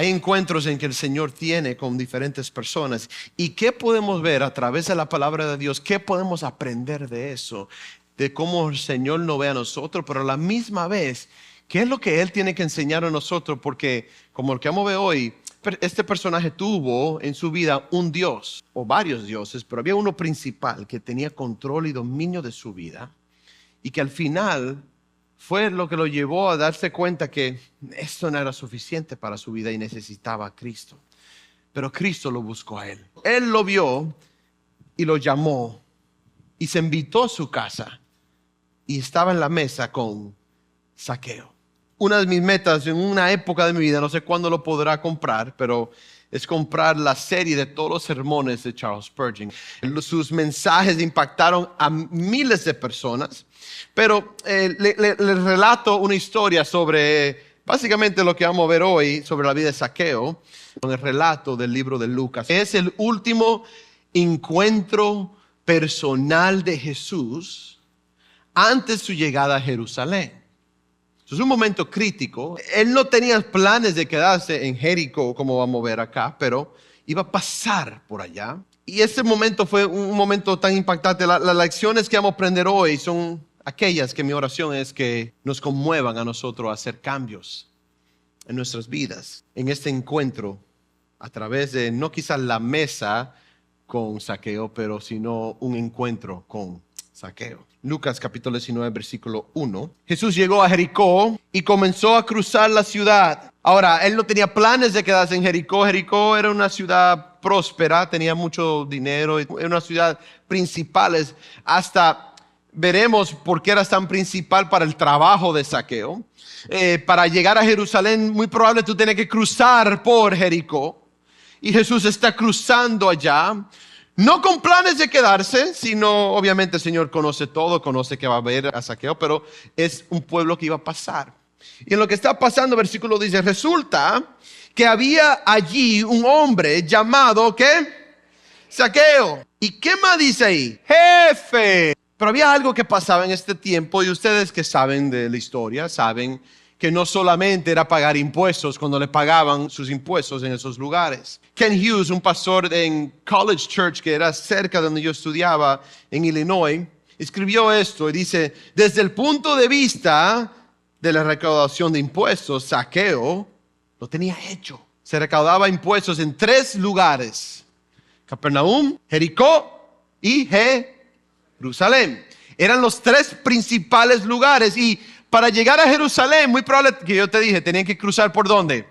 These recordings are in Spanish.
Hay encuentros en que el Señor tiene con diferentes personas. ¿Y qué podemos ver a través de la palabra de Dios? ¿Qué podemos aprender de eso? De cómo el Señor nos ve a nosotros, pero a la misma vez, ¿qué es lo que Él tiene que enseñar a nosotros? Porque como el que vamos a ver hoy, este personaje tuvo en su vida un Dios o varios dioses, pero había uno principal que tenía control y dominio de su vida y que al final fue lo que lo llevó a darse cuenta que esto no era suficiente para su vida y necesitaba a Cristo. Pero Cristo lo buscó a él. Él lo vio y lo llamó y se invitó a su casa y estaba en la mesa con Zaqueo. Una de mis metas en una época de mi vida, no sé cuándo lo podrá comprar, pero es comprar la serie de todos los sermones de Charles Spurgeon. Sus mensajes impactaron a miles de personas, pero le relato una historia sobre básicamente lo que vamos a ver hoy sobre la vida de Zaqueo, con el relato del libro de Lucas. Es el último encuentro personal de Jesús antes de su llegada a Jerusalén. Es un momento crítico. Él no tenía planes de quedarse en Jericó, como vamos a ver acá, pero iba a pasar por allá. Y ese momento fue un momento tan impactante. Las lecciones que vamos a aprender hoy son aquellas que mi oración es que nos conmuevan a nosotros a hacer cambios en nuestras vidas. En este encuentro, a través de no quizás la mesa con Zaqueo, pero sino un encuentro con Zaqueo. Lucas capítulo 19, versículo 1. Jesús llegó a Jericó y comenzó a cruzar la ciudad. Ahora, él no tenía planes de quedarse en Jericó. Jericó era una ciudad próspera, tenía mucho dinero, era una ciudad principal. Hasta veremos por qué era tan principal para el trabajo de Zaqueo. Para llegar a Jerusalén, muy probable tú tienes que cruzar por Jericó. Y Jesús está cruzando allá. No con planes de quedarse, sino obviamente el Señor conoce todo, conoce que va a haber a Zaqueo, pero es un pueblo que iba a pasar. Y en lo que está pasando, versículo dice, resulta que había allí un hombre llamado, ¿qué? Zaqueo. ¿Y qué más dice ahí? Jefe. Pero había algo que pasaba en este tiempo y ustedes que saben de la historia, saben que no solamente era pagar impuestos cuando le pagaban sus impuestos en esos lugares. Ken Hughes, un pastor en College Church que era cerca de donde yo estudiaba en Illinois, escribió esto y dice, desde el punto de vista de la recaudación de impuestos, Zaqueo lo tenía hecho. Se recaudaba impuestos en 3 lugares: Capernaum, Jericó y Jerusalén. Eran los 3 principales lugares y para llegar a Jerusalén, muy probable que yo te dije, tenían que cruzar ¿por dónde?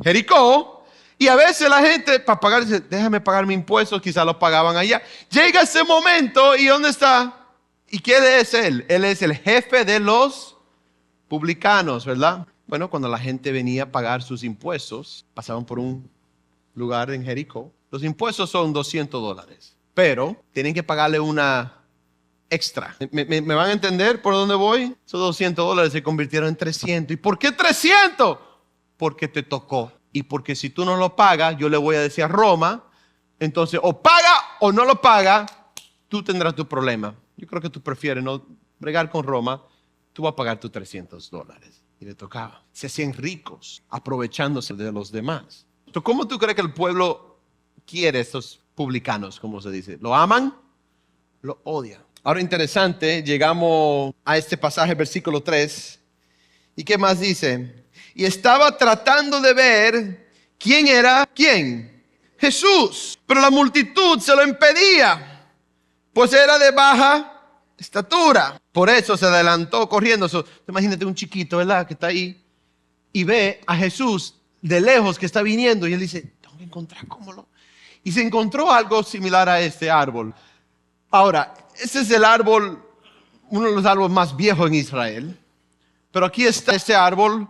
Jericó. Y a veces la gente, para pagar, dice, déjame pagar mis impuestos, quizás los pagaban allá. Llega ese momento y ¿dónde está? ¿Y quién es él? Él es el jefe de los publicanos, ¿verdad? Bueno, cuando la gente venía a pagar sus impuestos, pasaban por un lugar en Jericó. Los impuestos son $200, pero tienen que pagarle una extra. ¿Me van a entender por dónde voy? Esos $200 se convirtieron en 300. ¿Y por qué 300? Porque te tocó. Y porque si tú no lo pagas, yo le voy a decir a Roma, entonces o paga o no lo paga, tú tendrás tu problema. Yo creo que tú prefieres no bregar con Roma, tú vas a pagar tus $300. Y le tocaba. Se hacían ricos aprovechándose de los demás. Entonces, ¿cómo tú crees que el pueblo quiere estos publicanos, como se dice? ¿Lo aman? ¿Lo odian? Ahora interesante, llegamos a este pasaje, versículo 3. ¿Y qué más dice? Y estaba tratando de ver quién era, ¿quién? Jesús. Pero la multitud se lo impedía, pues era de baja estatura. Por eso se adelantó corriendo. Imagínate un chiquito, ¿verdad? Que está ahí y ve a Jesús de lejos que está viniendo. Y él dice, tengo que encontrar cómo lo... Y se encontró algo similar a este árbol. Ahora, ese es el árbol, uno de los árboles más viejos en Israel. Pero aquí está este árbol,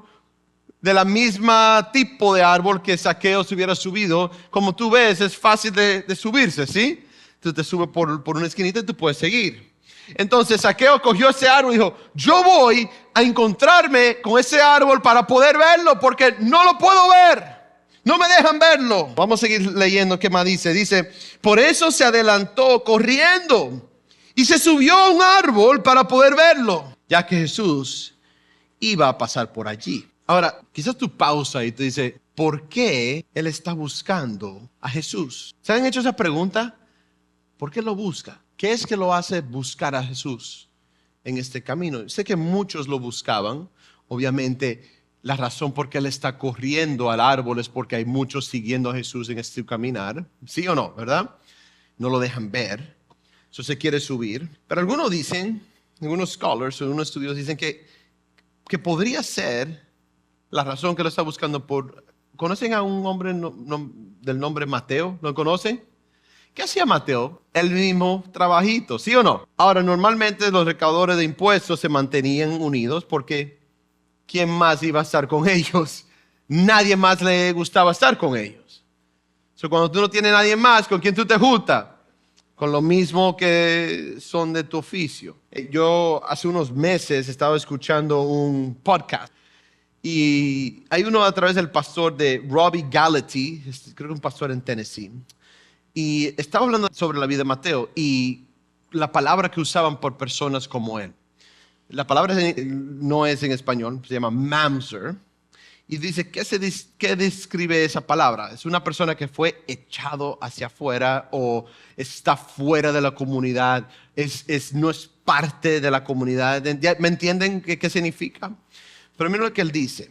de la misma tipo de árbol que Zaqueo se hubiera subido. Como tú ves, es fácil de subirse, ¿sí? Tú te subes por una esquinita y tú puedes seguir. Entonces Zaqueo cogió ese árbol y dijo, yo voy a encontrarme con ese árbol para poder verlo, porque no lo puedo ver. No me dejan verlo. Vamos a seguir leyendo qué más dice. Dice, por eso se adelantó corriendo y se subió a un árbol para poder verlo, ya que Jesús iba a pasar por allí. Ahora, quizás tú pausa y te dice, ¿por qué él está buscando a Jesús? ¿Se han hecho esa pregunta? ¿Por qué lo busca? ¿Qué es que lo hace buscar a Jesús en este camino? Sé que muchos lo buscaban. Obviamente, la razón por qué él está corriendo al árbol es porque hay muchos siguiendo a Jesús en este caminar. ¿Sí o no? ¿Verdad? No lo dejan ver. Eso se quiere subir. Pero algunos dicen, algunos scholars, algunos estudiosos dicen que podría ser la razón que lo está buscando por... ¿Conocen a un hombre del nombre Mateo? ¿Lo conocen? ¿Qué hacía Mateo? El mismo trabajito, ¿sí o no? Ahora, normalmente los recaudadores de impuestos se mantenían unidos porque ¿quién más iba a estar con ellos? Nadie más le gustaba estar con ellos. Cuando tú no tienes nadie más, ¿con quién tú te juntas? Con lo mismo que son de tu oficio. Yo hace unos meses estaba escuchando un podcast y hay uno a través del pastor de Robbie Gallaty, creo que un pastor en Tennessee, y estaba hablando sobre la vida de Mateo y la palabra que usaban por personas como él. La palabra no es en español, se llama mamzer. Y dice, ¿qué describe esa palabra? Es una persona que fue echado hacia afuera o está fuera de la comunidad, no es parte de la comunidad. ¿Me entienden qué significa? Pero mira lo que él dice.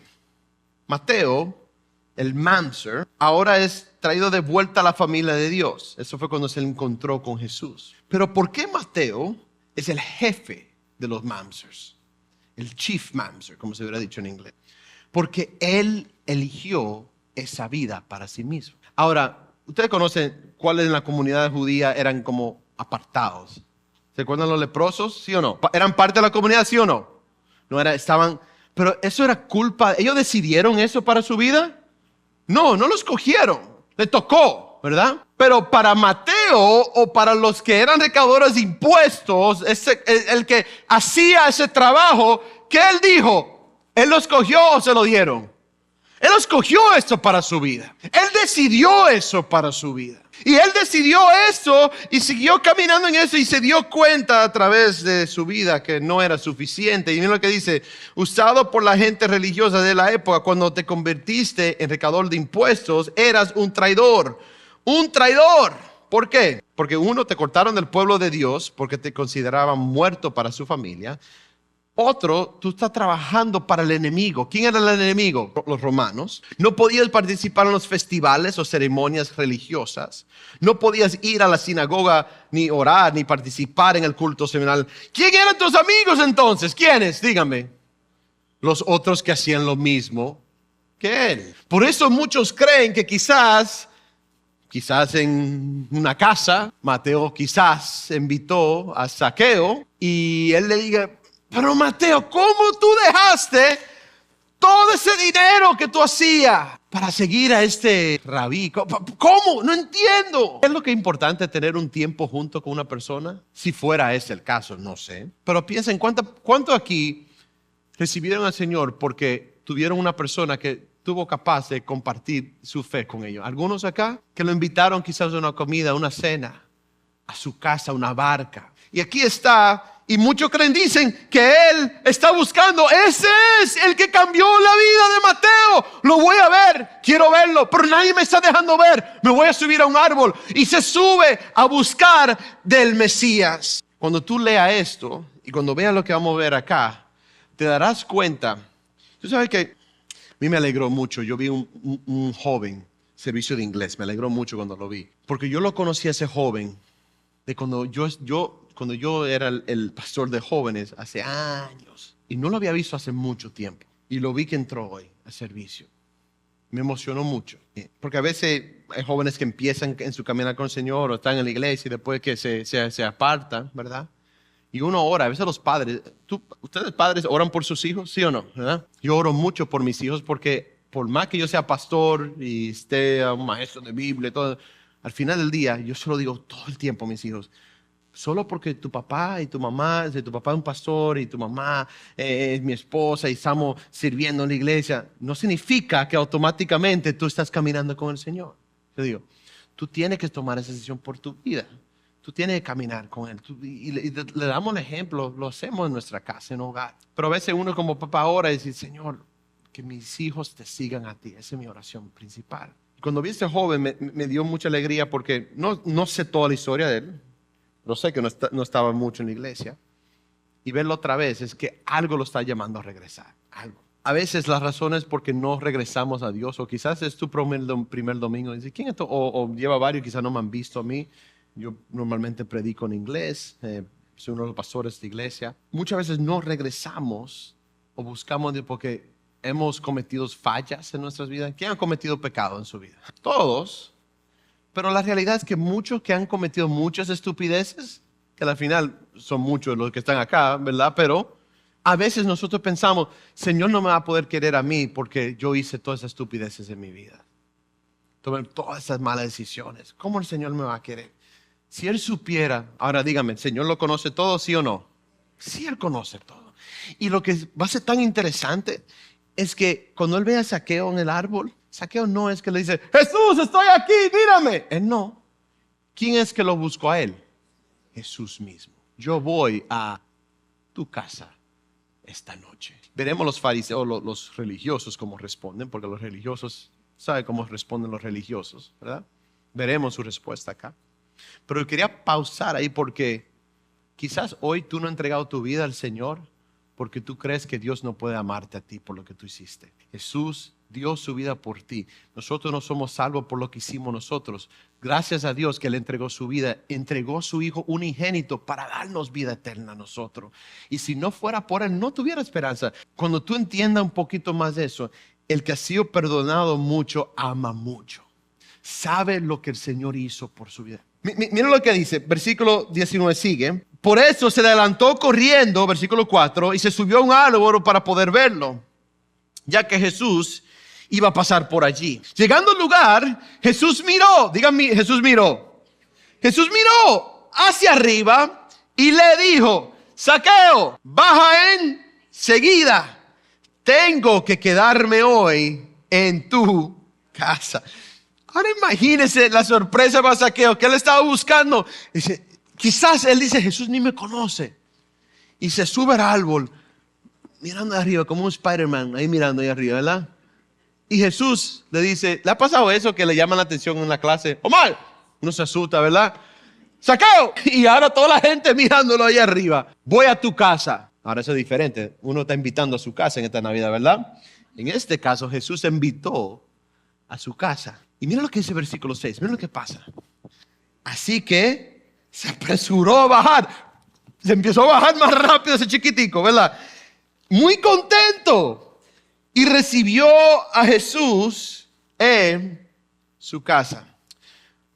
Mateo, el mamzer, ahora es traído de vuelta a la familia de Dios. Eso fue cuando se encontró con Jesús. Pero ¿por qué Mateo es el jefe de los mamzers? El chief mamzer, como se hubiera dicho en inglés. Porque él eligió esa vida para sí mismo. Ahora, ustedes conocen cuáles en la comunidad judía eran como apartados. ¿Se acuerdan los leprosos? ¿Sí o no? ¿Eran parte de la comunidad? ¿Sí o no? Pero eso era culpa. ¿Ellos decidieron eso para su vida? No lo escogieron. Le tocó, ¿verdad? Pero para Mateo o para los que eran recaudadores de impuestos, el que hacía ese trabajo, ¿qué él dijo? ¿Él lo escogió o se lo dieron? Él escogió esto para su vida. Él decidió eso para su vida. Y él decidió eso y siguió caminando en eso y se dio cuenta a través de su vida que no era suficiente. Y mira lo que dice, usado por la gente religiosa de la época, cuando te convertiste en recaudador de impuestos, eras un traidor. Un traidor. ¿Por qué? Porque uno, te cortaron del pueblo de Dios porque te consideraban muerto para su familia. Otro, tú estás trabajando para el enemigo. ¿Quién era el enemigo? Los romanos. No podías participar en los festivales o ceremonias religiosas. No podías ir a la sinagoga, ni orar, ni participar en el culto semanal. ¿Quién eran tus amigos entonces? ¿Quiénes? Díganme. Los otros que hacían lo mismo que él. Por eso muchos creen que quizás en una casa, Mateo quizás invitó a Zaqueo y él le diga, pero Mateo, ¿cómo tú dejaste todo ese dinero que tú hacías para seguir a este rabí? ¿Cómo? No entiendo. ¿Es lo que es importante tener un tiempo junto con una persona? Si fuera ese el caso, no sé. Pero piensen, ¿cuánto aquí recibieron al Señor porque tuvieron una persona que tuvo capaz de compartir su fe con ellos? Algunos acá que lo invitaron quizás a una comida, a una cena, a su casa, a una barca. Y aquí está. Y muchos dicen que él está buscando. Ese es el que cambió la vida de Mateo. Lo voy a ver, quiero verlo, pero nadie me está dejando ver. Me voy a subir a un árbol y se sube a buscar del Mesías. Cuando tú leas esto y cuando veas lo que vamos a ver acá, te darás cuenta. Tú sabes que a mí me alegró mucho. Yo vi un joven, servicio de inglés. Me alegró mucho cuando lo vi. Porque yo lo conocí a ese joven de cuando yo era el pastor de jóvenes hace años y no lo había visto hace mucho tiempo y lo vi que entró hoy al servicio. Me emocionó mucho porque a veces hay jóvenes que empiezan en su caminar con el Señor o están en la iglesia y después que se apartan, ¿verdad? Y uno ora, a veces los padres, ustedes padres oran por sus hijos, ¿sí o no? ¿Verdad? Yo oro mucho por mis hijos porque por más que yo sea pastor y esté un maestro de Biblia y todo, al final del día yo se lo digo todo el tiempo a mis hijos. Solo porque tu papá y tu mamá, tu papá es un pastor y tu mamá es mi esposa y estamos sirviendo en la iglesia, no significa que automáticamente tú estás caminando con el Señor. Yo digo, tú tienes que tomar esa decisión por tu vida. Tú tienes que caminar con Él. Y le damos el ejemplo, lo hacemos en nuestra casa, en hogar. Pero a veces uno como papá ora y dice, Señor, que mis hijos te sigan a ti. Esa es mi oración principal. Cuando vi a este joven me dio mucha alegría porque no sé toda la historia de él, pero sé que no estaba mucho en la iglesia. Y verlo otra vez es que algo lo está llamando a regresar, algo. A veces la razón es porque no regresamos a Dios, o quizás es tu primer domingo. Dice, ¿quién es esto? O lleva varios, quizás no me han visto a mí. Yo normalmente predico en inglés, soy uno de los pastores de iglesia. Muchas veces no regresamos o buscamos porque hemos cometido fallas en nuestras vidas. ¿Quién ha cometido pecado en su vida? Todos. Pero la realidad es que muchos que han cometido muchas estupideces, que al final son muchos los que están acá, ¿verdad? Pero a veces nosotros pensamos, Señor no me va a poder querer a mí porque yo hice todas esas estupideces en mi vida. Tomé todas esas malas decisiones. ¿Cómo el Señor me va a querer? Si Él supiera, ahora dígame, ¿el Señor lo conoce todo, sí o no? Sí, Él conoce todo. Y lo que va a ser tan interesante es que cuando Él ve a Zaqueo en el árbol, Zaqueo no es que le dice, Jesús, estoy aquí, mírame. Él no. ¿Quién es que lo buscó a Él? Jesús mismo. Yo voy a tu casa esta noche. Veremos los fariseos, los religiosos cómo responden, porque los religiosos, ¿saben cómo responden los religiosos? ¿Verdad? Veremos su respuesta acá. Pero quería pausar ahí porque quizás hoy tú no has entregado tu vida al Señor porque tú crees que Dios no puede amarte a ti por lo que tú hiciste. Jesús dio su vida por ti. Nosotros no somos salvos por lo que hicimos nosotros. Gracias a Dios que Él entregó su vida, entregó a su Hijo unigénito para darnos vida eterna a nosotros. Y si no fuera por Él, no tuviera esperanza. Cuando tú entiendas un poquito más de eso, el que ha sido perdonado mucho, ama mucho. Sabe lo que el Señor hizo por su vida. Miren lo que dice, versículo 19 sigue. Por eso se adelantó corriendo, versículo 4, y se subió a un árbol para poder verlo, ya que Jesús iba a pasar por allí. Llegando al lugar, Jesús miró, díganme, Jesús miró hacia arriba y le dijo, Zaqueo, baja enseguida, tengo que quedarme hoy en tu casa. Ahora imagínense la sorpresa para Zaqueo, que él estaba buscando. Dice, quizás él dice, Jesús ni me conoce. Y se sube al árbol, mirando arriba, como un Spider-Man, ahí mirando ahí arriba, ¿verdad? Y Jesús le dice, ¿le ha pasado eso que le llama la atención en la clase? Omar, uno se asusta, ¿verdad? Zaqueo. Y ahora toda la gente mirándolo ahí arriba. Voy a tu casa. Ahora eso es diferente. Uno está invitando a su casa en esta Navidad, ¿verdad? En este caso, Jesús invitó a su casa. Y mira lo que dice el versículo 6. Mira lo que pasa. Así que se apresuró a bajar. Se empezó a bajar más rápido ese chiquitico, ¿verdad? Muy contento. Y recibió a Jesús en su casa.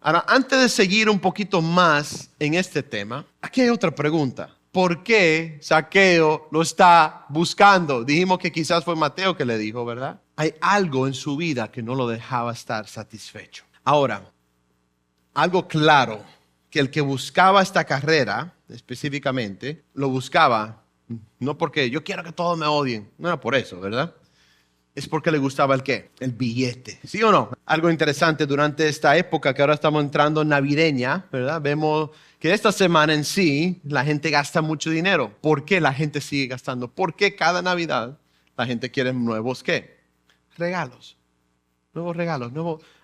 Ahora, antes de seguir un poquito más en este tema, aquí hay otra pregunta. ¿Por qué Zaqueo lo está buscando? Dijimos que quizás fue Mateo que le dijo, ¿verdad? Hay algo en su vida que no lo dejaba estar satisfecho. Ahora, algo claro, que el que buscaba esta carrera, específicamente, lo buscaba, no porque yo quiero que todos me odien, no era por eso, ¿verdad? Es porque le gustaba el ¿qué? El billete, ¿sí o no? Algo interesante durante esta época que ahora estamos entrando navideña, ¿verdad? Vemos que esta semana en sí la gente gasta mucho dinero. ¿Por qué la gente sigue gastando? Porque cada Navidad la gente quiere nuevos ¿qué? Regalos. Nuevos regalos.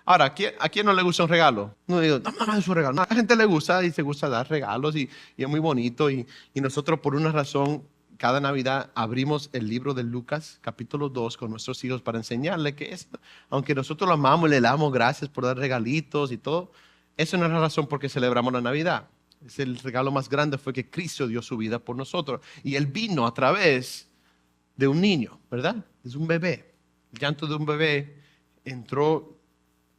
Ahora, ¿a quién no le gusta un regalo? No digo, no es un regalo. No, a la gente le gusta y se gusta dar regalos y es muy bonito. Y nosotros por una razón, cada Navidad abrimos el libro de Lucas, capítulo 2, con nuestros hijos para enseñarles que es, aunque nosotros lo amamos y le damos gracias por dar regalitos y todo, esa no es la razón por qué celebramos la Navidad. Es el regalo más grande fue que Cristo dio su vida por nosotros. Y Él vino a través de un niño, ¿verdad? Es un bebé. El llanto de un bebé entró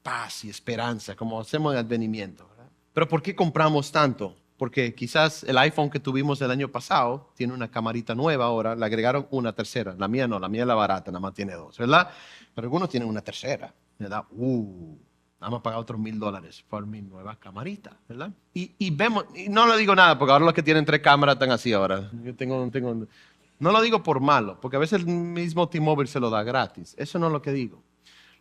paz y esperanza, como hacemos en advenimiento, ¿verdad? Pero ¿por qué compramos tanto? Porque quizás el iPhone que tuvimos el año pasado tiene una camarita nueva ahora, le agregaron una tercera. La mía no, la mía es la barata, nada más tiene 2, ¿verdad? Pero algunos tienen una tercera, ¿verdad? Vamos a pagar otros $1,000 por mi nueva camarita, ¿verdad? Y vemos, y no le digo nada, porque ahora los que tienen 3 cámaras están así ahora. Yo tengo, no lo digo por malo, porque a veces el mismo T-Mobile se lo da gratis. Eso no es lo que digo.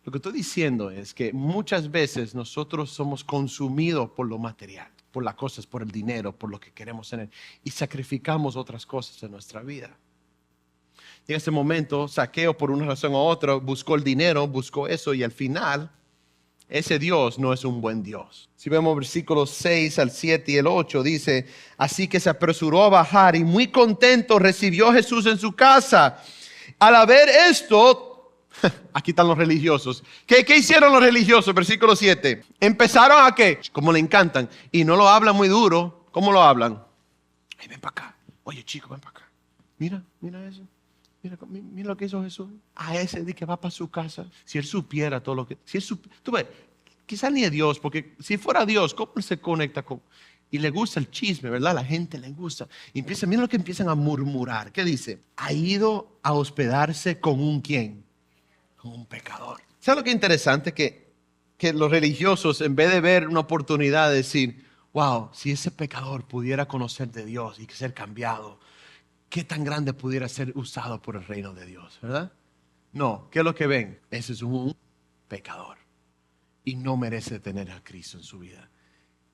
Lo que estoy diciendo es que muchas veces nosotros somos consumidos por lo material, por las cosas, por el dinero, por lo que queremos tener, y sacrificamos otras cosas en nuestra vida. En ese momento, Zaqueo, por una razón u otra, buscó el dinero, buscó eso, y al final, ese Dios no es un buen Dios. Si vemos versículos 6 al 7 y el 8, dice: así que se apresuró a bajar y muy contento recibió a Jesús en su casa. Al ver esto, aquí están los religiosos. ¿Qué hicieron los religiosos? Versículo 7. Empezaron a ¿qué? Como le encantan. Y no lo hablan muy duro. ¿Cómo lo hablan? Hey, ven para acá. Oye, chico, ven para acá. Mira eso. Mira lo que hizo Jesús. A ese de que va para su casa. Si él supiera todo lo que... tú ves, quizás ni es Dios, porque si fuera Dios, ¿cómo se conecta con...? Y le gusta el chisme, ¿verdad? La gente le gusta. Y mira lo que empiezan a murmurar. ¿Qué dice? Ha ido a hospedarse con un ¿quién? Con un pecador. ¿Sabes lo que es interesante? Que los religiosos, en vez de ver una oportunidad de decir, wow, si ese pecador pudiera conocer de Dios y ser cambiado, ¿qué tan grande pudiera ser usado por el reino de Dios? ¿Verdad? No, ¿qué es lo que ven? Ese es un pecador y no merece tener a Cristo en su vida.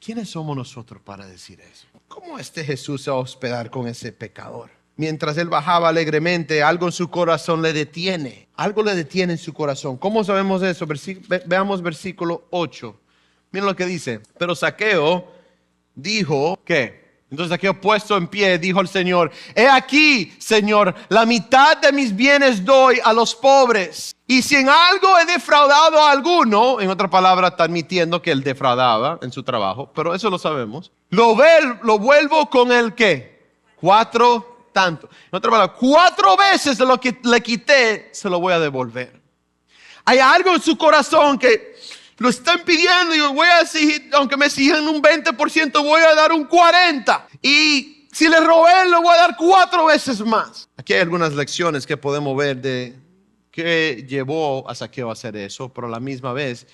¿Quiénes somos nosotros para decir eso? ¿Cómo Jesús se va a hospedar con ese pecador? Mientras él bajaba alegremente, algo en su corazón le detiene. Algo le detiene en su corazón. ¿Cómo sabemos eso? Veamos versículo 8. Miren lo que dice. Pero Zaqueo dijo, ¿qué? Entonces Zaqueo, puesto en pie, dijo al Señor: he aquí, Señor, la mitad de mis bienes doy a los pobres. Y si en algo he defraudado a alguno, en otra palabra está admitiendo que él defraudaba en su trabajo, pero eso lo sabemos, lo vuelvo con el ¿qué? 4 tanto. En otra palabra, 4 veces de lo que le quité, se lo voy a devolver. Hay algo en su corazón que lo están pidiendo y voy a exigir, aunque me exijan un 20%, voy a dar un 40%. Y si le robé, le voy a dar 4 veces más. Aquí hay algunas lecciones que podemos ver de qué llevó a Zaqueo a hacer eso, pero a la misma vez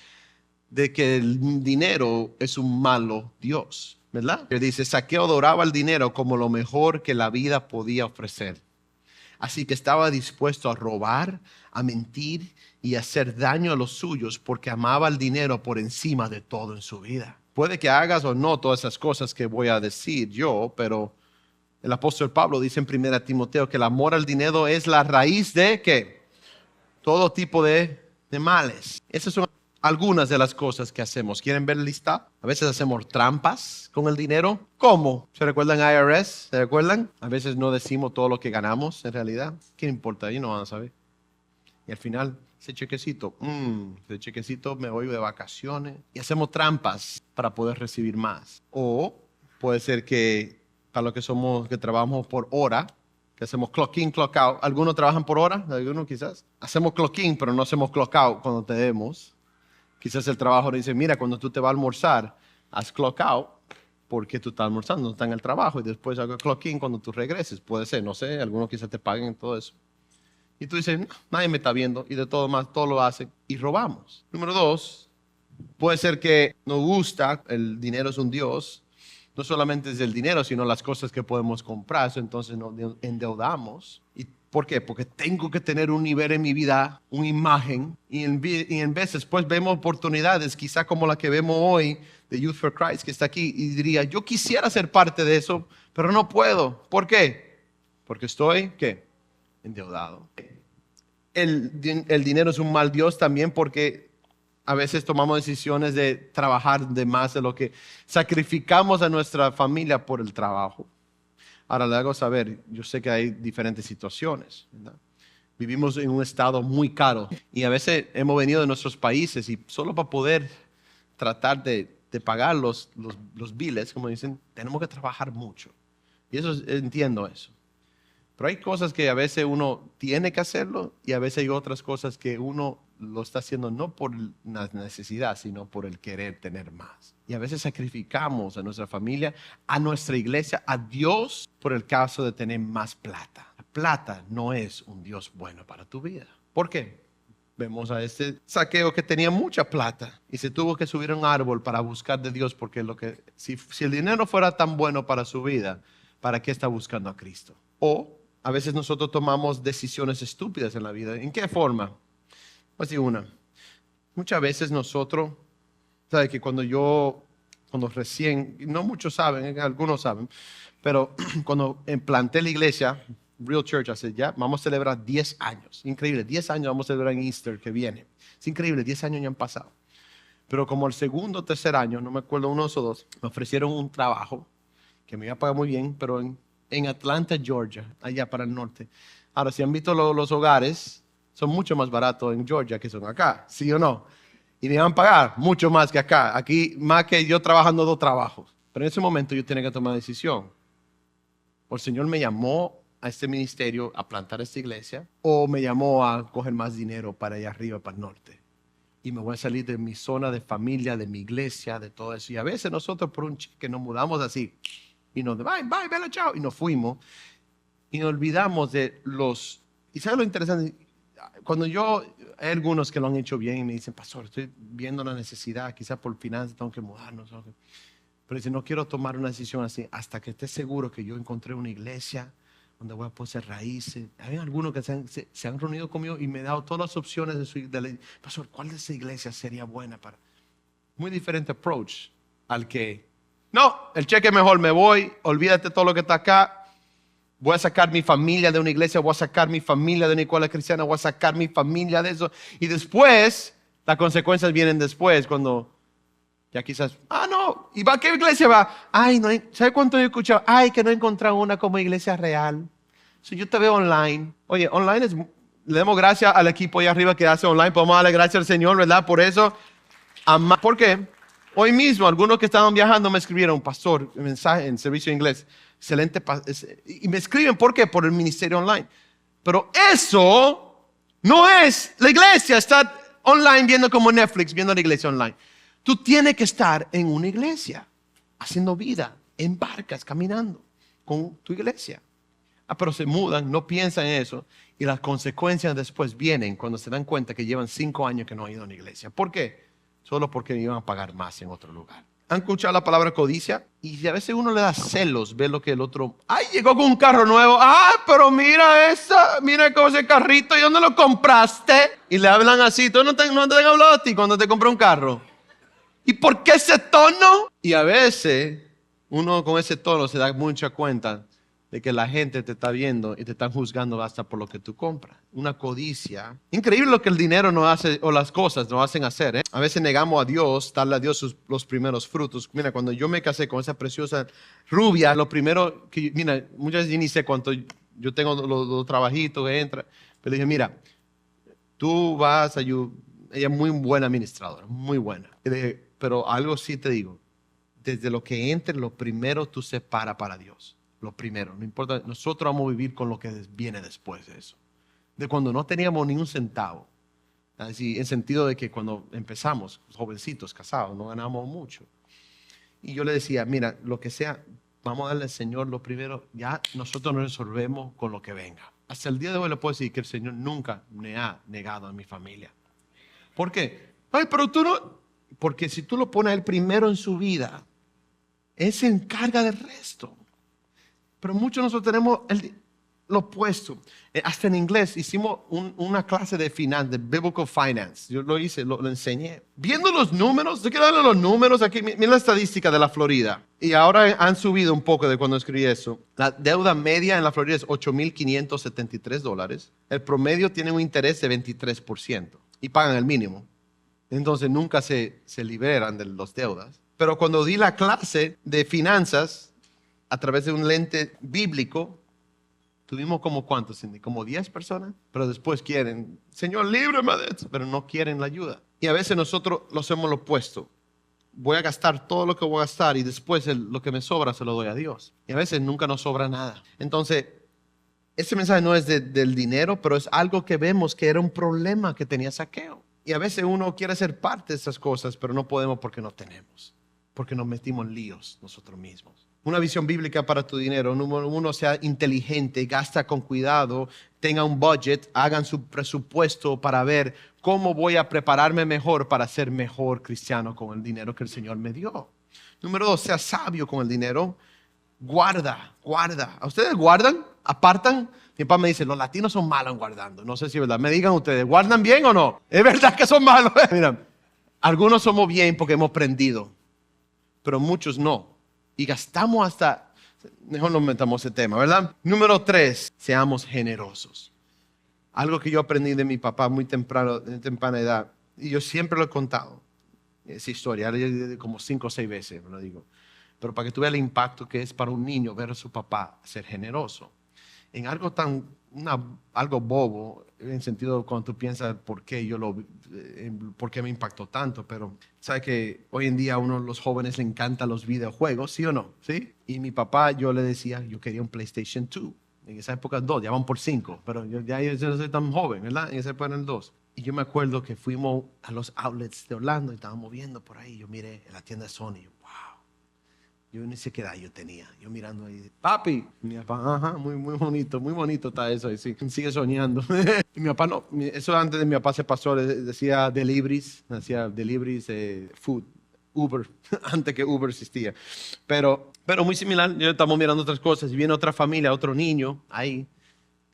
de que el dinero es un malo Dios, ¿verdad? Que dice, Zaqueo adoraba el dinero como lo mejor que la vida podía ofrecer. Así que estaba dispuesto a robar, a mentir y a hacer daño a los suyos porque amaba el dinero por encima de todo en su vida. Puede que hagas o no todas esas cosas que voy a decir yo, pero el apóstol Pablo dice en 1 Timoteo que el amor al dinero es la raíz de ¿qué? Todo tipo de males. Esas son algunas de las cosas que hacemos. ¿Quieren ver la lista? A veces hacemos trampas con el dinero. ¿Cómo? ¿Se recuerdan IRS? ¿Se recuerdan? A veces no decimos todo lo que ganamos en realidad. ¿Qué importa? Ahí no van a saber. Y al final, ese chequecito me voy de vacaciones. Y hacemos trampas para poder recibir más. O puede ser que para los que trabajamos por hora, que hacemos clock in, clock out. ¿Algunos trabajan por hora? ¿Algunos quizás? Hacemos clock in, pero no hacemos clock out cuando tenemos. Quizás el trabajo dice, mira, cuando tú te vas a almorzar, haz clock out porque tú estás almorzando, no estás en el trabajo, y después hago clock in cuando tú regreses. Puede ser, no sé, algunos quizás te paguen todo eso. Y tú dices, no, nadie me está viendo, y de todo más, todo lo hacen, y robamos. Número 2, puede ser que nos gusta, el dinero es un Dios, no solamente es el dinero, sino las cosas que podemos comprar, entonces nos endeudamos. ¿Y por qué? Porque tengo que tener un nivel en mi vida, una imagen, y en veces pues vemos oportunidades, quizá como la que vemos hoy de Youth for Christ, que está aquí, y diría, yo quisiera ser parte de eso, pero no puedo. ¿Por qué? Porque estoy, ¿qué? Endeudado. El dinero es un mal Dios también porque a veces tomamos decisiones de trabajar de más de lo que sacrificamos a nuestra familia por el trabajo. Ahora le hago saber, yo sé que hay diferentes situaciones, ¿verdad? Vivimos en un estado muy caro y a veces hemos venido de nuestros países y solo para poder tratar de pagar los biles, como dicen, tenemos que trabajar mucho. Y eso entiendo eso. Pero hay cosas que a veces uno tiene que hacerlo y a veces hay otras cosas que uno lo está haciendo no por la necesidad, sino por el querer tener más. Y a veces sacrificamos a nuestra familia, a nuestra iglesia, a Dios por el caso de tener más plata. La plata no es un Dios bueno para tu vida. ¿Por qué? Vemos a este Zaqueo que tenía mucha plata y se tuvo que subir a un árbol para buscar de Dios porque si el dinero fuera tan bueno para su vida, ¿para qué está buscando a Cristo? O a veces nosotros tomamos decisiones estúpidas en la vida. ¿En qué forma? Pues muchas veces nosotros, ¿sabe? Que cuando recién, no muchos saben, algunos saben, pero cuando planté la iglesia, Real Church vamos a celebrar 10 años. Increíble, 10 años vamos a celebrar en Easter que viene. Es increíble, 10 años ya han pasado. Pero como el segundo o tercer año, no me acuerdo, uno o dos, me ofrecieron un trabajo que me iba a pagar muy bien, pero en Atlanta, Georgia, allá para el norte. Ahora, si han visto los hogares, son mucho más baratos en Georgia que son acá, ¿sí o no? Y me iban a pagar mucho más que acá. Aquí, más que yo trabajando 2 trabajos. Pero en ese momento yo tenía que tomar una decisión. O el Señor me llamó a este ministerio a plantar esta iglesia, o me llamó a coger más dinero para allá arriba, para el norte. Y me voy a salir de mi zona de familia, de mi iglesia, de todo eso. Y a veces nosotros por un cheque nos mudamos así. Y nos bye, bye, chao. Y nos fuimos. Y nos olvidamos de los... ¿Y sabes lo interesante? Cuando hay algunos que lo han hecho bien y me dicen, pastor, estoy viendo la necesidad, quizás por finanzas tengo que mudarnos. Pero dice, no quiero tomar una decisión así hasta que esté seguro que yo encontré una iglesia donde voy a poner raíces. Hay algunos que se han reunido conmigo y me han dado todas las opciones pastor, ¿cuál de esa iglesia sería buena para? Muy diferente approach al que, no, el cheque mejor, me voy, olvídate todo lo que está acá. Voy a sacar mi familia de una iglesia, voy a sacar mi familia de una escuela cristiana, voy a sacar mi familia de eso. Y después, las consecuencias vienen después, cuando ya quizás, no, ¿y va a qué iglesia va? Ay, no, ¿sabe cuánto he escuchado? Ay, que no he encontrado una como iglesia real. Si yo te veo online. Oye, online le damos gracias al equipo ahí arriba que hace online, podemos darle gracias al Señor, ¿verdad? Por eso, ¿por qué? Hoy mismo, algunos que estaban viajando me escribieron, pastor, mensaje en servicio de inglés. Excelente. Y me escriben, ¿por qué? Por el ministerio online. Pero eso no es la iglesia, estar online viendo como Netflix, viendo la iglesia online. Tú tienes que estar en una iglesia, haciendo vida, en barcas, caminando con tu iglesia. Pero se mudan, no piensan en eso y las consecuencias después vienen cuando se dan cuenta que llevan 5 años que no han ido a una iglesia. ¿Por qué? Solo porque iban a pagar más en otro lugar. ¿Han escuchado la palabra codicia? Y a veces uno le da celos, ve lo que el otro... ¡Ay, llegó con un carro nuevo! ¡Ah, pero mira cómo ese carrito! ¿Y dónde lo compraste? Y le hablan así. ¿Tú no te han hablado a ti cuando te compró un carro? ¿Y por qué ese tono? Y a veces uno con ese tono se da mucha cuenta de que la gente te está viendo y te están juzgando hasta por lo que tú compras. Una codicia. Increíble lo que el dinero nos hace o las cosas nos hacen hacer, ¿eh? A veces negamos a Dios, darle a Dios los primeros frutos. Mira, cuando yo me casé con esa preciosa rubia, lo primero que, mira, muchas veces yo ni sé cuánto yo tengo los trabajitos que entra, pero dije, mira, tú vas a ella es muy buena administradora, muy buena. Y dije, pero algo sí te digo, desde lo que entre, lo primero tú separa para Dios. Lo primero, no importa, nosotros vamos a vivir con lo que viene después de eso. De cuando no teníamos ni un centavo. Así, en sentido de que cuando empezamos, jovencitos, casados, no ganábamos mucho. Y yo le decía, mira, lo que sea, vamos a darle al Señor lo primero, ya nosotros nos resolvemos con lo que venga. Hasta el día de hoy le puedo decir que el Señor nunca me ha negado a mi familia. ¿Por qué? Ay, pero tú no... Porque si tú lo pones a Él primero en su vida, Él se encarga del resto. Pero muchos de nosotros tenemos lo opuesto. Hasta en inglés hicimos una clase de finanzas, de Biblical Finance. Yo lo hice, lo enseñé. Viendo los números, yo quiero darle los números aquí. Mira la estadística de la Florida. Y ahora han subido un poco de cuando escribí eso. La deuda media en la Florida es $8,573. El promedio tiene un interés de 23% y pagan el mínimo. Entonces nunca se liberan de las deudas. Pero cuando di la clase de finanzas, a través de un lente bíblico, tuvimos como ¿cuántos, Cindy? Como 10 personas, pero después quieren, Señor, líbrame de eso, pero no quieren la ayuda. Y a veces nosotros lo hacemos lo opuesto. Voy a gastar todo lo que voy a gastar y después lo que me sobra se lo doy a Dios. Y a veces nunca nos sobra nada. Entonces, este mensaje no es del dinero, pero es algo que vemos que era un problema que tenía Zaqueo. Y a veces uno quiere ser parte de esas cosas, pero no podemos porque no tenemos. Porque nos metimos en líos nosotros mismos. Una visión bíblica para tu dinero. Número 1, sea inteligente, gasta con cuidado, tenga un budget, hagan su presupuesto para ver cómo voy a prepararme mejor para ser mejor cristiano con el dinero que el Señor me dio. Número 2, sea sabio con el dinero. Guarda. ¿A ustedes guardan? ¿Apartan? Mi papá me dice, los latinos son malos en guardando. No sé si es verdad. Me digan ustedes, ¿guardan bien o no? Es verdad que son malos. Mira, algunos somos bien porque hemos aprendido, pero muchos no. Y gastamos hasta, Mejor no metamos ese tema, ¿verdad? Número 3, seamos generosos. Algo que yo aprendí de mi papá muy temprano, de temprana edad, y yo siempre lo he contado, esa historia, como 5 o 6 veces me lo digo, pero para que tú veas el impacto que es para un niño ver a su papá ser generoso. En algo algo bobo, en el sentido cuando tú piensas por qué por qué me impactó tanto, pero sabes que hoy en día a uno de los jóvenes le encantan los videojuegos, ¿sí o no? ¿Sí? Y mi papá, yo le decía, yo quería un PlayStation 2. En esa época 2, ya van por 5, pero yo no soy tan joven, ¿verdad? En esa época eran 2. Y yo me acuerdo que fuimos a los outlets de Orlando y estábamos viendo por ahí. Yo miré en la tienda de Sony, wow. Yo ni sé qué edad yo tenía. Yo mirando ahí, papi. Mi papá, ajá, muy bonito está eso. Y sí, sigue soñando. Y mi papá no, eso antes de mi papá se pasó, decía deliveries, food, Uber, antes que Uber existía. Pero muy similar, yo estamos mirando otras cosas y viene otra familia, otro niño ahí,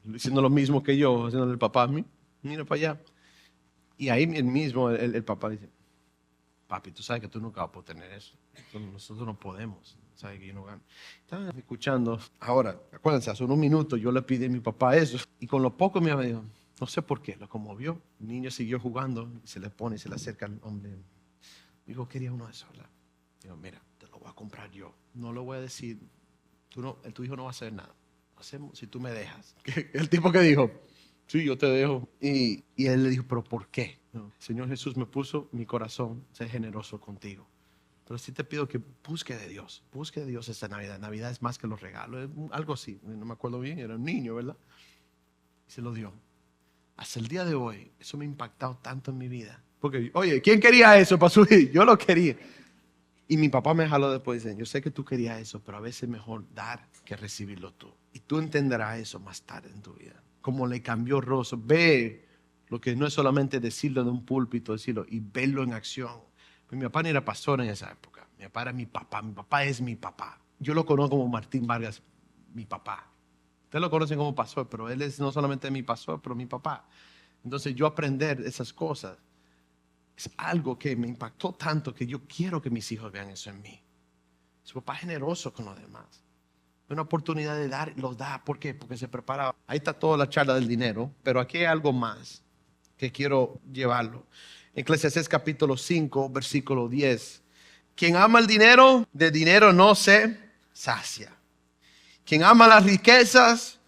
diciendo lo mismo que yo, haciéndole el papá, mira para allá. Y ahí mismo el papá dice, papi, tú sabes que tú nunca vas a poder tener eso. Nosotros no podemos. Sabes que yo no gano. Estaban escuchando. Ahora, acuérdense, hace unos minutos yo le pedí a mi papá eso. Y con lo poco me dijo, no sé por qué, lo conmovió. El niño siguió jugando y se le pone y se le acerca al hombre. Digo, quería uno de esos, ¿verdad? Digo, mira, te lo voy a comprar yo. No lo voy a decir. Tu hijo no va a hacer nada. Hacemos si tú me dejas. El tipo que dijo, sí, yo te dejo. Y él le dijo, ¿pero por qué? No. Señor Jesús me puso mi corazón, ser generoso contigo. Pero sí te pido que busque de Dios esta Navidad. Navidad es más que los regalos, algo así. No me acuerdo bien, era un niño, ¿verdad? Y se lo dio. Hasta el día de hoy, eso me ha impactado tanto en mi vida. Porque, oye, ¿quién quería eso para su hijo? Yo lo quería. Y mi papá me jaló después y dice, yo sé que tú querías eso, pero a veces es mejor dar que recibirlo tú. Y tú entenderás eso más tarde en tu vida. Como le cambió Rosso. Ve lo que no es solamente decirlo de un púlpito, decirlo y verlo en acción. Pues mi papá ni era pastor en esa época. Mi papá era mi papá es mi papá. Yo lo conozco como Martín Vargas, mi papá. Ustedes lo conocen como pastor, pero él es no solamente mi pastor, pero mi papá. Entonces yo aprender esas cosas es algo que me impactó tanto que yo quiero que mis hijos vean eso en mí. Su papá es generoso con los demás. Una oportunidad de dar, los da. ¿Por qué? Porque se prepara. Ahí está toda la charla del dinero, pero aquí hay algo más que quiero llevarlo. Eclesiastés capítulo 5, versículo 10. Quien ama el dinero, de dinero no se sacia. Quien ama las riquezas,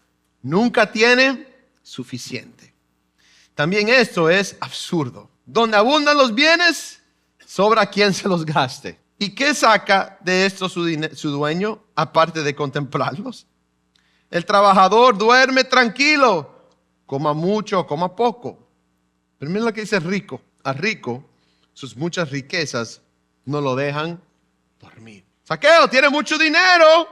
nunca tiene suficiente. También esto es absurdo. Donde abundan los bienes, sobra quien se los gaste. ¿Y qué saca de esto su dueño, aparte de contemplarlos? El trabajador duerme tranquilo, coma mucho o coma poco. Pero mira lo que dice rico. Al rico, sus muchas riquezas no lo dejan dormir. Saqueo, tiene mucho dinero.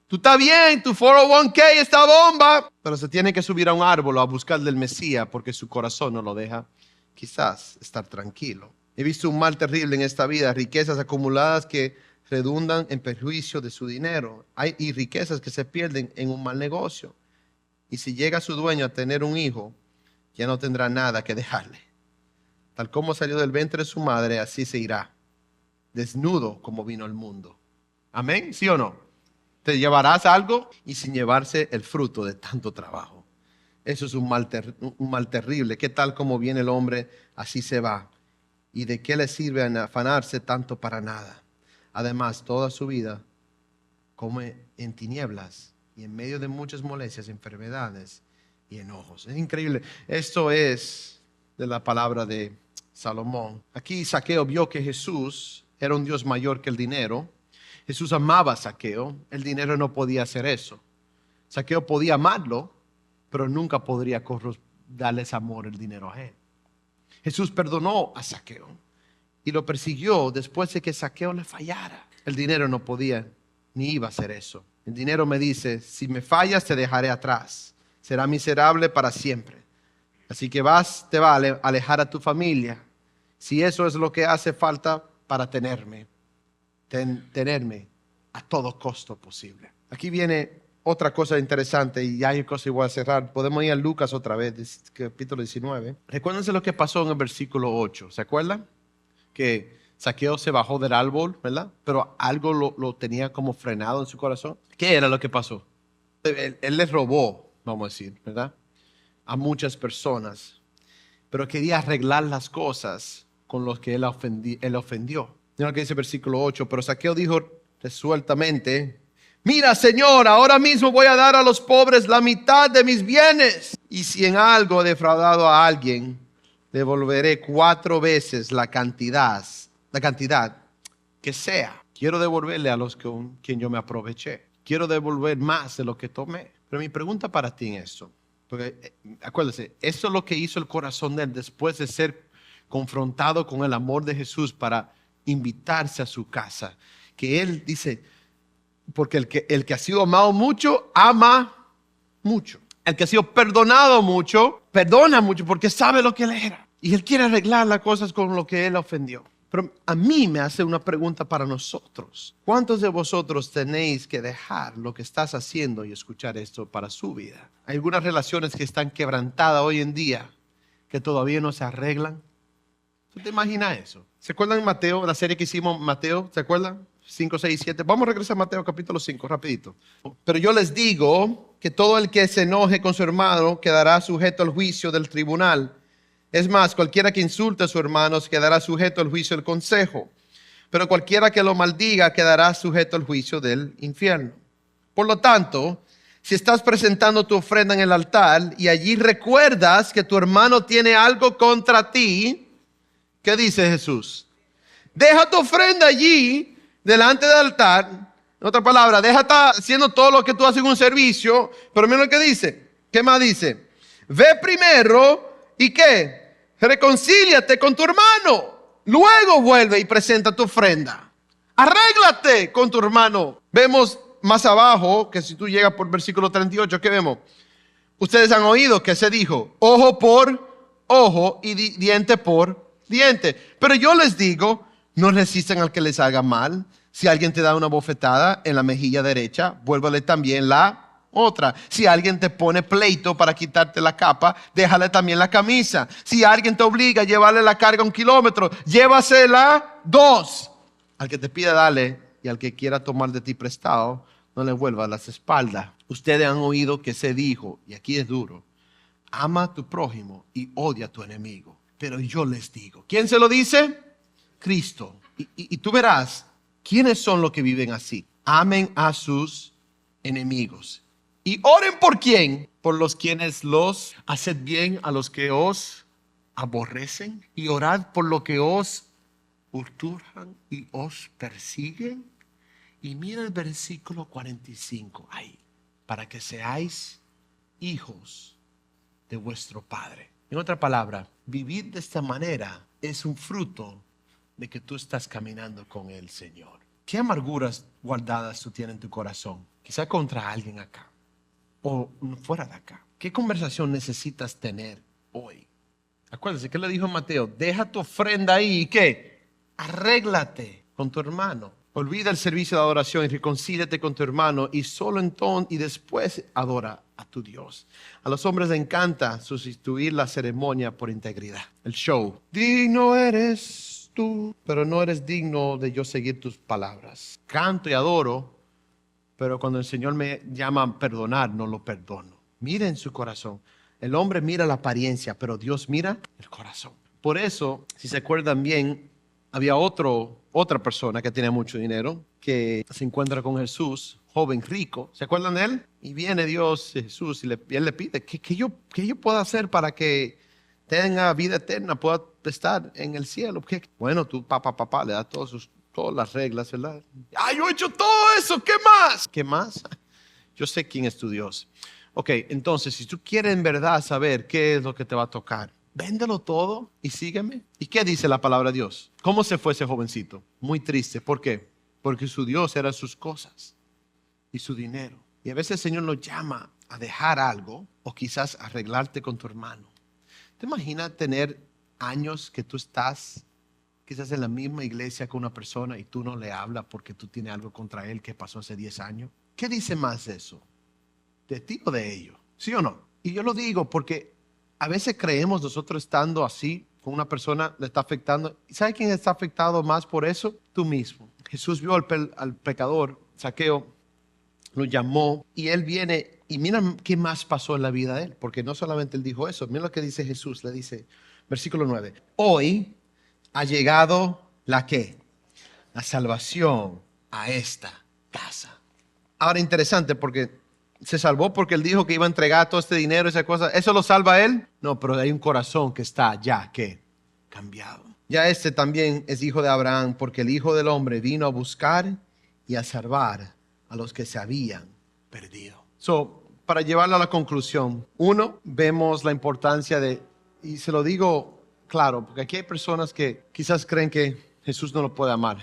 Tú estás bien, tu 401k está bomba. Pero se tiene que subir a un árbol a buscar del Mesías porque su corazón no lo deja quizás estar tranquilo. He visto un mal terrible en esta vida, riquezas acumuladas que redundan en perjuicio de su dinero. Y riquezas que se pierden en un mal negocio. Y si llega su dueño a tener un hijo, ya no tendrá nada que dejarle. Tal como salió del vientre de su madre, así se irá, desnudo como vino al mundo. Amén, ¿sí o no? Te llevarás algo y sin llevarse el fruto de tanto trabajo. Eso es un mal terrible. ¿Qué tal como viene el hombre, así se va? ¿Y de qué le sirve afanarse tanto para nada? Además, toda su vida come en tinieblas y en medio de muchas molestias, enfermedades y enojos. Es increíble. Esto es de la palabra de Salomón. Aquí Zaqueo vio que Jesús era un Dios mayor que el dinero. Jesús amaba a Zaqueo. El dinero no podía hacer eso. Zaqueo podía amarlo, pero nunca podría darle ese amor, el dinero a él. Jesús perdonó a Zaqueo y lo persiguió después de que Zaqueo le fallara. El dinero no podía ni iba a hacer eso. El dinero me dice, si me fallas te dejaré atrás. Será miserable para siempre. Así que te va a alejar a tu familia. Si eso es lo que hace falta para tenerme a todo costo posible. Aquí viene otra cosa interesante y hay cosas igual a cerrar. Podemos ir a Lucas otra vez, capítulo 19. Recuérdense lo que pasó en el versículo 8. ¿Se acuerdan? Que Zaqueo se bajó del árbol, ¿verdad? Pero algo lo tenía como frenado en su corazón. ¿Qué era lo que pasó? Él les robó, vamos a decir, ¿verdad? A muchas personas, pero quería arreglar las cosas con los que él ofendió. Mira lo que dice el versículo 8, pero Zaqueo dijo resueltamente: mira, Señor, ahora mismo voy a dar a los pobres la mitad de mis bienes. Y si en algo he defraudado a alguien, devolveré 4 veces la cantidad que sea. Quiero devolverle a los con quien yo me aproveché. Quiero devolver más de lo que tomé. Pero mi pregunta para ti en esto, porque acuérdese, eso es lo que hizo el corazón de él después de ser confrontado con el amor de Jesús para invitarse a su casa. Que él dice, porque el que ha sido amado mucho, ama mucho. El que ha sido perdonado mucho, perdona mucho porque sabe lo que él era. Y él quiere arreglar las cosas con lo que él ofendió. Pero a mí me hace una pregunta para nosotros. ¿Cuántos de vosotros tenéis que dejar lo que estás haciendo y escuchar esto para su vida? Hay algunas relaciones que están quebrantadas hoy en día que todavía no se arreglan. ¿Tú te imaginas eso? ¿Se acuerdan de Mateo, la serie que hicimos Mateo? ¿Se acuerdan? 5, 6, 7. Vamos a regresar a Mateo capítulo 5, rapidito. Pero yo les digo que todo el que se enoje con su hermano quedará sujeto al juicio del tribunal. Es más, cualquiera que insulte a su hermano quedará sujeto al juicio del consejo. Pero cualquiera que lo maldiga quedará sujeto al juicio del infierno. Por lo tanto, si estás presentando tu ofrenda en el altar y allí recuerdas que tu hermano tiene algo contra ti, ¿qué dice Jesús? Deja tu ofrenda allí, delante del altar. En otra palabra, deja estar haciendo todo lo que tú haces en un servicio. Pero mira lo que dice. ¿Qué más dice? Ve primero y ¿qué? Reconcíliate con tu hermano. Luego vuelve y presenta tu ofrenda. Arréglate con tu hermano. Vemos más abajo, que si tú llegas por versículo 38, ¿qué vemos? Ustedes han oído que se dijo, ojo por ojo y diente por diente. Pero yo les digo, no resistan al que les haga mal. Si alguien te da una bofetada en la mejilla derecha, vuélvale también la otra. Si alguien te pone pleito para quitarte la capa, déjale también la camisa. Si alguien te obliga a llevarle la carga 1 kilómetro, llévasela 2. Al que te pida, dale. Y al que quiera tomar de ti prestado, no le vuelvas las espaldas. Ustedes han oído que se dijo, y aquí es duro, ama a tu prójimo y odia a tu enemigo. Pero yo les digo, ¿quién se lo dice? Cristo. Y tú verás, ¿quiénes son los que viven así? Amen a sus enemigos. Y oren por quién? Por los quienes los haced bien a los que os aborrecen. Y orad por lo que os torturan y os persiguen. Y mira el versículo 45 ahí. Para que seáis hijos de vuestro Padre. En otra palabra, vivir de esta manera es un fruto de que tú estás caminando con el Señor. ¿Qué amarguras guardadas tú tienes en tu corazón? Quizá contra alguien acá o fuera de acá. ¿Qué conversación necesitas tener hoy? Acuérdense que le dijo Mateo, deja tu ofrenda ahí y ¿qué? Arréglate con tu hermano. Olvida el servicio de adoración y reconcíliate con tu hermano y solo entonces y después adora a tu Dios. A los hombres les encanta sustituir la ceremonia por integridad. El show. Digno eres tú, pero no eres digno de yo seguir tus palabras. Canto y adoro, pero cuando el Señor me llama a perdonar, no lo perdono. Miren su corazón. El hombre mira la apariencia, pero Dios mira el corazón. Por eso, si se acuerdan bien, había otra persona que tenía mucho dinero, que se encuentra con Jesús, joven rico. ¿Se acuerdan de él? Y viene Dios, Jesús, y él le pide, ¿qué yo puedo hacer para que tenga vida eterna, pueda estar en el cielo? Bueno, tú, papá, le das todas las reglas, ¿verdad? Yo he hecho todo eso, ¿qué más? ¿Qué más? Yo sé quién es tu Dios. Ok, entonces, si tú quieres en verdad saber qué es lo que te va a tocar, véndelo todo y sígueme. ¿Y qué dice la palabra de Dios? ¿Cómo se fue ese jovencito? Muy triste. ¿Por qué? Porque su Dios eran sus cosas y su dinero. Y a veces el Señor nos llama a dejar algo o quizás arreglarte con tu hermano. ¿Te imaginas tener años que tú estás quizás en la misma iglesia con una persona y tú no le hablas porque tú tienes algo contra él que pasó hace 10 años? ¿Qué dice más eso? ¿De ti o de ellos? ¿Sí o no? Y yo lo digo porque a veces creemos nosotros estando así con una persona, le está afectando. ¿Y sabe quién está afectado más por eso? Tú mismo. Jesús vio al pecador, Zaqueo, lo llamó y él viene y mira qué más pasó en la vida de él, porque no solamente él dijo eso, mira lo que dice Jesús, le dice, versículo 9, hoy ha llegado la ¿qué? La salvación a esta casa. Ahora interesante porque se salvó porque él dijo que iba a entregar todo este dinero, esa cosa. ¿Eso lo salva a él? No, pero hay un corazón que está ya que cambiado. Ya este también es hijo de Abraham porque el Hijo del Hombre vino a buscar y a salvar a los que se habían perdido. Para llevarlo a la conclusión, uno, vemos la importancia de, y se lo digo claro, porque aquí hay personas que quizás creen que Jesús no lo puede amar.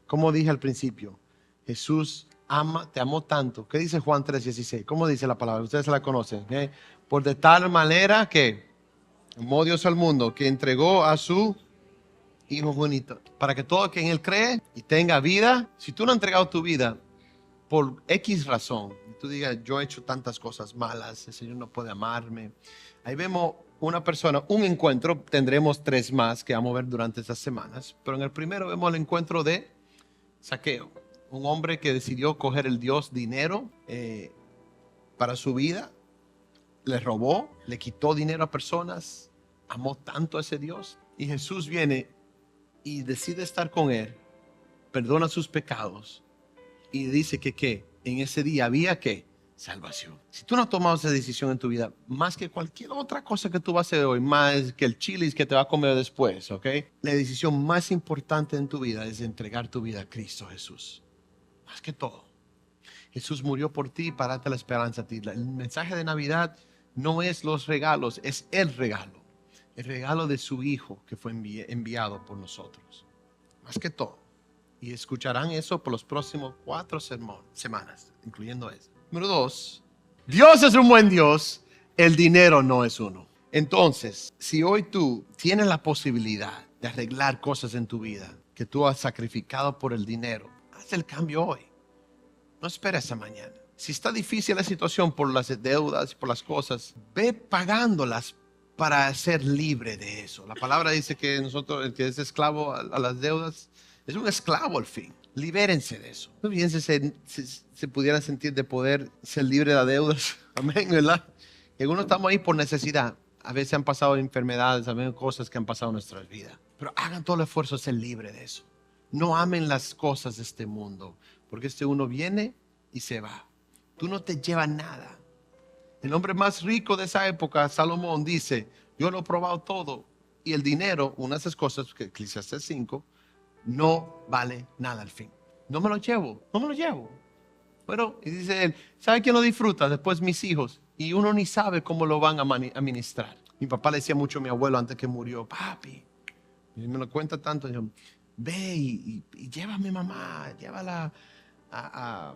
Como dije al principio, Jesús te amó tanto. ¿Qué dice Juan 3:16? ¿Cómo dice la palabra? Ustedes la conocen. Por de tal manera que amó Dios al mundo, que entregó a su Hijo bonito, para que todo quien en Él cree y tenga vida. Si tú no has entregado tu vida por X razón, tú digas, yo he hecho tantas cosas malas, el Señor no puede amarme. Ahí vemos una persona, un encuentro, tendremos 3 más que vamos a ver durante estas semanas, pero en el primero vemos el encuentro de Zaqueo, un hombre que decidió coger el Dios dinero para su vida, le robó, le quitó dinero a personas, amó tanto a ese Dios, y Jesús viene y decide estar con él, perdona sus pecados y dice que en ese día había que salvación. Si tú no has tomado esa decisión en tu vida, más que cualquier otra cosa que tú vas a hacer hoy, más que el chilis que te va a comer después, ¿ok? La decisión más importante en tu vida es entregar tu vida a Cristo Jesús. Más que todo. Jesús murió por ti para darte la esperanza a ti. El mensaje de Navidad no es los regalos, es el regalo. El regalo de su Hijo que fue enviado por nosotros. Más que todo. Y escucharán eso por los próximos 4 semanas, incluyendo eso. Número 2, Dios es un buen Dios, el dinero no es uno. Entonces, si hoy tú tienes la posibilidad de arreglar cosas en tu vida que tú has sacrificado por el dinero, haz el cambio hoy. No esperes a mañana. Si está difícil la situación por las deudas y por las cosas, ve pagándolas para ser libre de eso. La palabra dice que nosotros, el que es esclavo a las deudas, es un esclavo al fin. Libérense de eso. No bien se pudieran sentir de poder ser libre de las deudas. Amén, ¿verdad? Y algunos estamos ahí por necesidad. A veces han pasado enfermedades, a veces cosas que han pasado en nuestras vidas. Pero hagan todo el esfuerzo de ser libre de eso. No amen las cosas de este mundo, porque este uno viene y se va. Tú no te llevas nada. El hombre más rico de esa época, Salomón, dice, yo lo he probado todo. Y el dinero, una de esas cosas, que Eclesiastés 5, no vale nada al fin. No me lo llevo. Bueno, y dice él, ¿sabe quién lo disfruta? Después mis hijos. Y uno ni sabe cómo lo van a administrar. Mi papá le decía mucho a mi abuelo antes que murió, papi, y me lo cuenta tanto, yo, ve y lleva a mi mamá, llévala a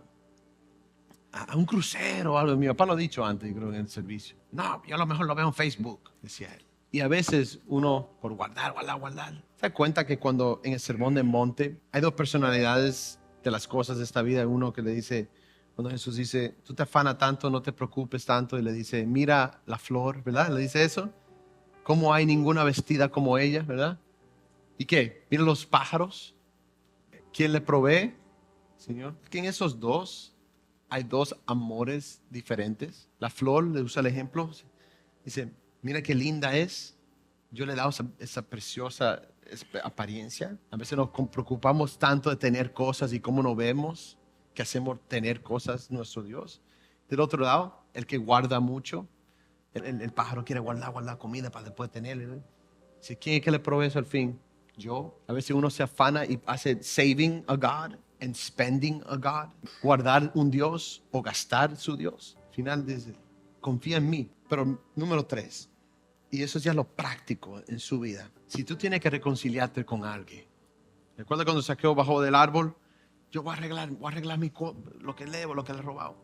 un crucero o algo. Mi papá lo ha dicho antes, creo, en el servicio. No, yo a lo mejor lo veo en Facebook, decía él. Y a veces uno, por guardar, se da cuenta que cuando en el sermón del monte hay 2 personalidades de las cosas de esta vida. Uno que le dice, cuando Jesús dice, tú te afanas tanto, no te preocupes tanto. Y le dice, mira la flor, ¿verdad? Le dice eso. ¿Cómo hay ninguna vestida como ella, verdad? ¿Y qué? Mira los pájaros. ¿Quién le provee? Señor. Que en esos 2 hay 2 amores diferentes. La flor, le usa el ejemplo. Dice, mira qué linda es. Yo le he dado esa preciosa apariencia. A veces nos preocupamos tanto de tener cosas y cómo nos vemos, que hacemos tener cosas nuestro Dios. Del otro lado, el que guarda mucho. El pájaro quiere guardar comida para después tenerla. Si ¿quién es que le provee eso al fin? Yo. A veces uno se afana y hace saving a God and spending a God. Guardar un Dios o gastar su Dios. Al final dice, confía en mí. Pero número 3, y eso es ya lo práctico en su vida. Si tú tienes que reconciliarte con alguien. ¿Recuerda cuando Zaqueo bajó del árbol? Yo voy a arreglar lo que debo, lo que le he robado.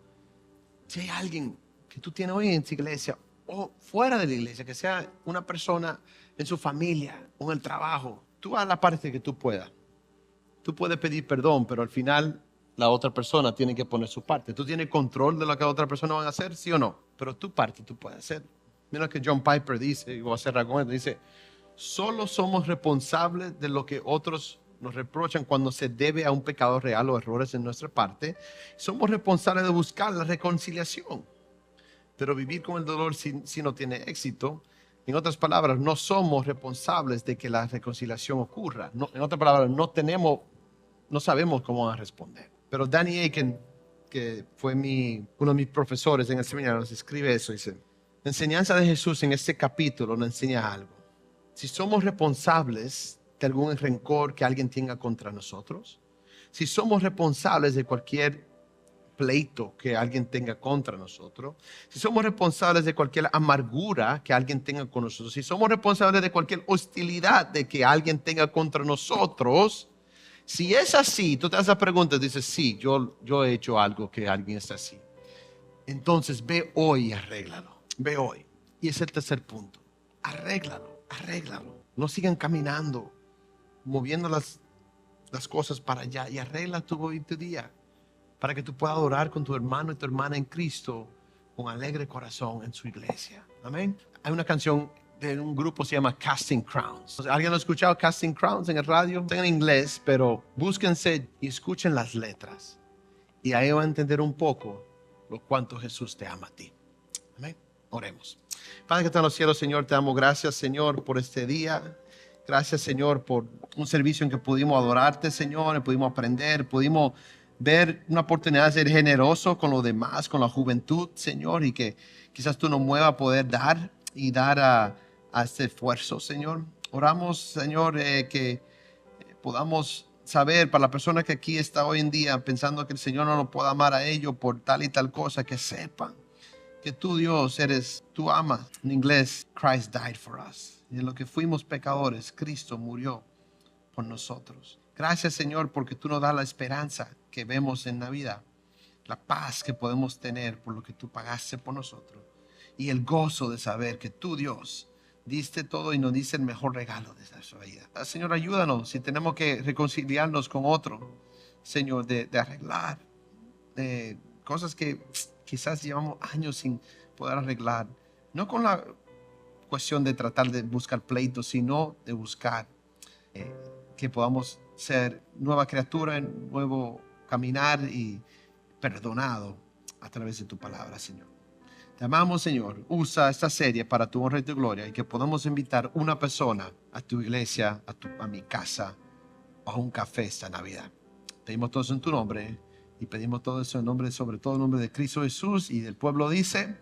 Si hay alguien que tú tienes hoy en tu iglesia o fuera de la iglesia, que sea una persona en su familia o en el trabajo, tú haz la parte que tú puedas. Tú puedes pedir perdón, pero al final la otra persona tiene que poner su parte. Tú tienes control de lo que la otra persona va a hacer, sí o no, pero tu parte tú puedes hacer. Mira lo que John Piper dice, y voy a cerrar con esto, dice, Solo somos responsables de lo que otros nos reprochan cuando se debe a un pecado real o errores en nuestra parte. Somos responsables de buscar la reconciliación. Pero vivir con el dolor si no tiene éxito, en otras palabras, no somos responsables de que la reconciliación ocurra. No, en otras palabras, no sabemos cómo van a responder. Pero Danny Akin, que fue uno de mis profesores en el seminario, nos escribe eso. Dice, la enseñanza de Jesús en este capítulo nos enseña algo. Si somos responsables de algún rencor que alguien tenga contra nosotros, si somos responsables de cualquier pleito que alguien tenga contra nosotros, si somos responsables de cualquier amargura que alguien tenga con nosotros, si somos responsables de cualquier hostilidad de que alguien tenga contra nosotros, si es así, tú te haces la pregunta, dices, sí, yo he hecho algo que alguien está así. Entonces ve hoy y arréglalo. Ve hoy. Y es el tercer punto. Arréglalo. No sigan caminando, moviendo las cosas para allá, y arregla tu día para que tú puedas adorar con tu hermano y tu hermana en Cristo con alegre corazón en su iglesia. Amén. Hay una canción de un grupo que se llama Casting Crowns. ¿Alguien ha escuchado Casting Crowns en el radio? Está en inglés, pero búsquense y escuchen las letras. Y ahí van a entender un poco lo cuánto Jesús te ama a ti. Amén. Oremos. Padre que está en los cielos, Señor, te damos gracias, Señor, por este día. Gracias, Señor, por un servicio en que pudimos adorarte, Señor, pudimos aprender, pudimos ver una oportunidad de ser generoso con los demás, con la juventud, Señor, y que quizás tú nos muevas a poder dar y dar a este esfuerzo, Señor. Oramos, Señor, que podamos saber, para la persona que aquí está hoy en día pensando que el Señor no nos puede amar a ellos por tal y tal cosa, que sepan que tú, Dios, tú amas. En inglés, Christ died for us. Y en lo que fuimos pecadores, Cristo murió por nosotros. Gracias, Señor, porque tú nos das la esperanza que vemos en Navidad, la paz que podemos tener por lo que tú pagaste por nosotros, y el gozo de saber que tú, Dios, diste todo y nos diste el mejor regalo de nuestra vida. Señor, ayúdanos si tenemos que reconciliarnos con otro, Señor, de arreglar cosas que quizás llevamos años sin poder arreglar, no con la cuestión de tratar de buscar pleitos, sino de buscar que podamos ser nueva criatura, nuevo caminar y perdonado a través de tu palabra, Señor. Te amamos, Señor. Usa esta serie para tu honra y tu gloria, y que podamos invitar una persona a tu iglesia, a mi casa, o a un café esta Navidad. Pedimos todo eso en tu nombre, y pedimos todo eso en nombre, sobre todo en nombre de Cristo Jesús, y del pueblo dice,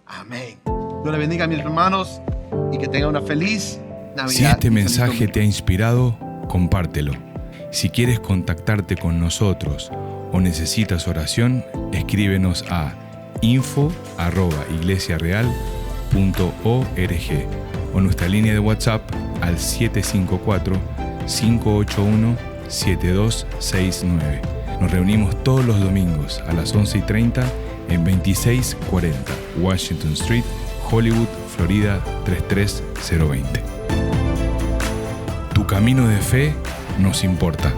amén. Dios le bendiga a mis hermanos y que tengan una feliz Navidad. Si este mensaje te ha inspirado, compártelo. Si quieres contactarte con nosotros o necesitas oración, escríbenos a info@iglesiareal.org o nuestra línea de WhatsApp al 754-581-7269. Nos reunimos todos los domingos a las 11:30 en 2640 Washington Street, Hollywood, Florida 33020. Tu camino de fe nos importa.